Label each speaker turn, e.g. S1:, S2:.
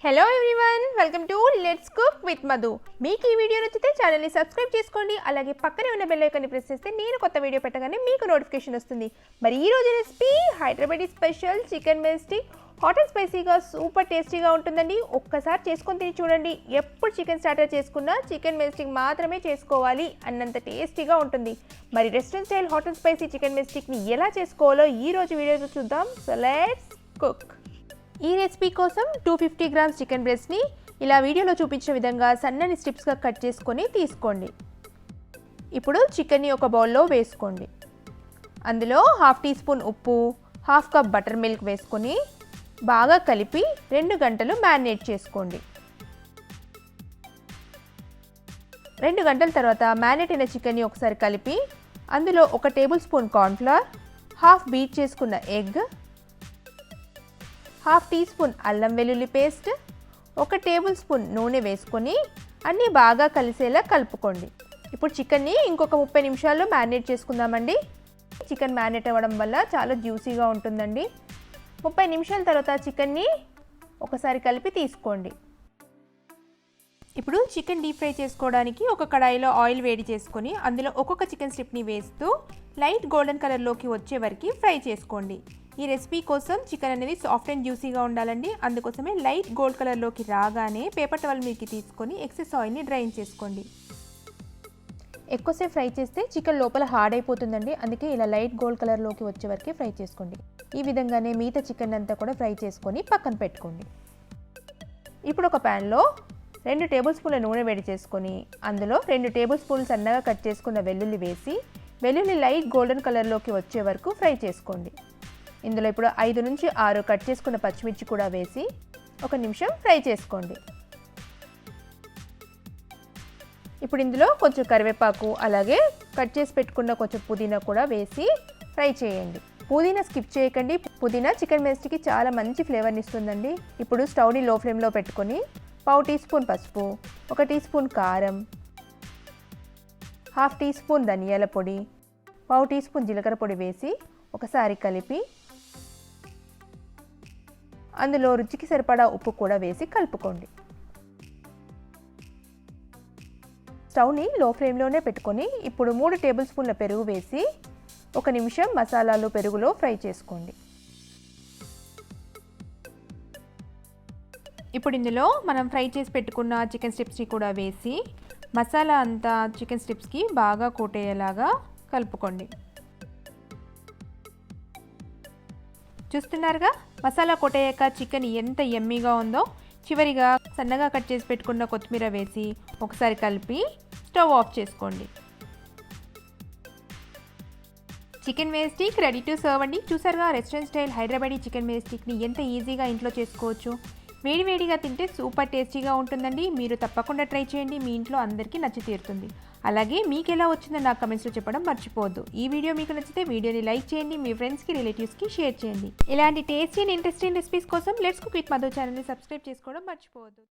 S1: Hello everyone, welcome to let's cook with Madhu. మీకు ఈ video నచ్చితే ఛానల్ని సబ్స్క్రైబ్ చేసుకోండి. అలాగే పక్కనే ఉన్న బెల్ ఐకాన్ని ప్రెస్ చేస్తే నేను కొత్త వీడియో పెట్టగానే మీకు నోటిఫికేషన్ వస్తుంది. మరి ఈ రోజు recipe Hyderabadi special chicken majestic. Hot and స్పైసీగా సూపర్ టేస్టీగా ఉంటుందండి. ఒక్కసారి చేసుకొని తిని చూడండి. ఎప్పుడు చికెన్ స్టార్టర్ చేసుకున్నా చికెన్ మెజెస్టిక్ మాత్రమే చేసుకోవాలి అన్నంత టేస్టీగా ఉంటుంది. మరి restaurant style hot and spicy chicken మెజెస్టిక్ని ఎలా చేసుకోవాలో ఈ రోజు వీడియోలో చూద్దాం. So let's cook. ఈ రెసిపీ కోసం 250 గ్రామ్స్ చికెన్ బ్రెస్ట్ని ఇలా వీడియోలో చూపించిన విధంగా సన్నని స్ట్రిప్స్గా కట్ చేసుకొని తీసుకోండి. ఇప్పుడు చికెన్ని ఒక బౌల్లో వేసుకోండి. అందులో 1/2 టీ స్పూన్ ఉప్పు, 1/2 కప్ బటర్ మిల్క్ వేసుకొని బాగా కలిపి 2 గంటలు మ్యారినేట్ చేసుకోండి. 2 గంటల తర్వాత మ్యారినేట్ అయిన చికెన్ని ఒకసారి కలిపి అందులో 1 టేబుల్ స్పూన్ కార్న్ఫ్లవర్, 1/2 బీట్ చేసుకున్న ఎగ్, 1/2 టీ స్పూన్ అల్లం వెల్లుల్లి పేస్ట్, 1 టేబుల్ స్పూన్ నూనె వేసుకొని అన్నీ బాగా కలిసేలా కలుపుకోండి. ఇప్పుడు చికెన్ని ఇంకొక 30 నిమిషాలు మ్యారినేట్ చేసుకుందామండి. చికెన్ మ్యారినేట్ అవ్వడం వల్ల చాలా జ్యూసీగా ఉంటుందండి. 30 నిమిషాల తర్వాత చికెన్ని ఒకసారి కలిపి తీసుకోండి. ఇప్పుడు చికెన్ డీప్ ఫ్రై చేసుకోవడానికి ఒక కడాయిలో ఆయిల్ వేడి చేసుకొని అందులో ఒక్కొక్క చికెన్ స్ట్రిప్ని వేస్తూ లైట్ గోల్డెన్ కలర్లోకి వచ్చే వరకు ఫ్రై చేసుకోండి. ఈ రెసిపీ కోసం చికెన్ అనేది సాఫ్ట్ అండ్ జ్యూసీగా ఉండాలండి. అందుకోసమే లైట్ గోల్డ్ కలర్లోకి రాగానే పేపర్ టవల్ మీదకి తీసుకొని ఎక్సెస్ ఆయిల్ని డ్రైన్ చేసుకోండి. ఎక్కువసేపు ఫ్రై చేస్తే చికెన్ లోపల హార్డ్ అయిపోతుందండి. అందుకే ఇలా లైట్ గోల్డ్ కలర్లోకి వచ్చే వరకు ఫ్రై చేసుకోండి. ఈ విధంగానే మిగతా చికెన్ అంతా కూడా ఫ్రై చేసుకొని పక్కన పెట్టుకోండి. ఇప్పుడు ఒక ప్యాన్లో 2 టేబుల్ స్పూన్ల నూనె వేడి చేసుకొని అందులో 2 టేబుల్ స్పూన్లు సన్నగా కట్ చేసుకున్న వెల్లుల్లి వేసి వెల్లుల్లి లైట్ గోల్డెన్ కలర్లోకి వచ్చే వరకు ఫ్రై చేసుకోండి. ఇందులో ఇప్పుడు 5 నుంచి 6 కట్ చేసుకున్న పచ్చిమిర్చి కూడా వేసి 1 నిమిషం ఫ్రై చేసుకోండి. ఇప్పుడు ఇందులో కొంచెం కరివేపాకు అలాగే కట్ చేసి పెట్టుకున్న కొంచెం పుదీనా కూడా వేసి ఫ్రై చేయండి. పుదీనా స్కిప్ చేయకండి. పుదీనా చికెన్ మెజెస్టిక్కి చాలా మంచి ఫ్లేవర్ని ఇస్తుందండి. ఇప్పుడు స్టవ్ని లో ఫ్లేమ్లో పెట్టుకొని 1/2 టీ స్పూన్ పసుపు, 1 టీ స్పూన్ కారం, 1/2 టీ స్పూన్ ధనియాల పొడి, 1/2 టీ స్పూన్ జీలకర్ర పొడి వేసి ఒకసారి కలిపి అందులో రుచికి సరిపడా ఉప్పు కూడా వేసి కలుపుకోండి. స్టవ్ని లో ఫ్లేమ్లోనే పెట్టుకొని ఇప్పుడు 3 టేబుల్ స్పూన్ల పెరుగు వేసి 1 నిమిషం మసాలాలు పెరుగులో ఫ్రై చేసుకోండి. ఇప్పుడు ఇందులో మనం ఫ్రై చేసి పెట్టుకున్న చికెన్ స్ట్రిప్స్ని కూడా వేసి మసాలా అంతా చికెన్ స్ట్రిప్స్కి బాగా కోటేయేలాగా కలుపుకోండి. చూస్తున్నారుగా మసాలా కొట్టేయక చికెన్ ఎంత యమ్మీగా ఉందో. చివరిగా సన్నగా కట్ చేసి పెట్టుకున్న కొత్తిమీర వేసి ఒకసారి కలిపి స్టవ్ ఆఫ్ చేసుకోండి. Chicken Majestic ready to serve అండి. చూసారుగా రెస్టారెంట్ స్టైల్ హైదరాబాదీ చికెన్ మెజెస్టిక్ని ఎంత ఈజీగా ఇంట్లో చేసుకోవచ్చు. వేడివేడిగా తింటే సూపర్ టేస్టీగా ఉంటుందండి. మీరు తప్పకుండా ట్రై చేయండి. మీ ఇంట్లో అందరికీ నచ్చి తీరుతుంది. అలాగే మీకు ఎలా వచ్చిందో నాకు కమెంట్స్లో చెప్పడం మర్చిపోవద్దు. ఈ వీడియో మీకు నచ్చితే వీడియోని లైక్ చేయండి. మీ ఫ్రెండ్స్కి రిలేటివ్స్కి షేర్ చేయండి. ఇలాంటి టేస్టీ అండ్ ఇంట్రెస్టింగ్ రెసిపీస్ కోసం లెట్స్ కుక్ విత్ మధు ఛానల్ని సబ్స్క్రైబ్ చేసుకోవడం మర్చిపోవద్దు.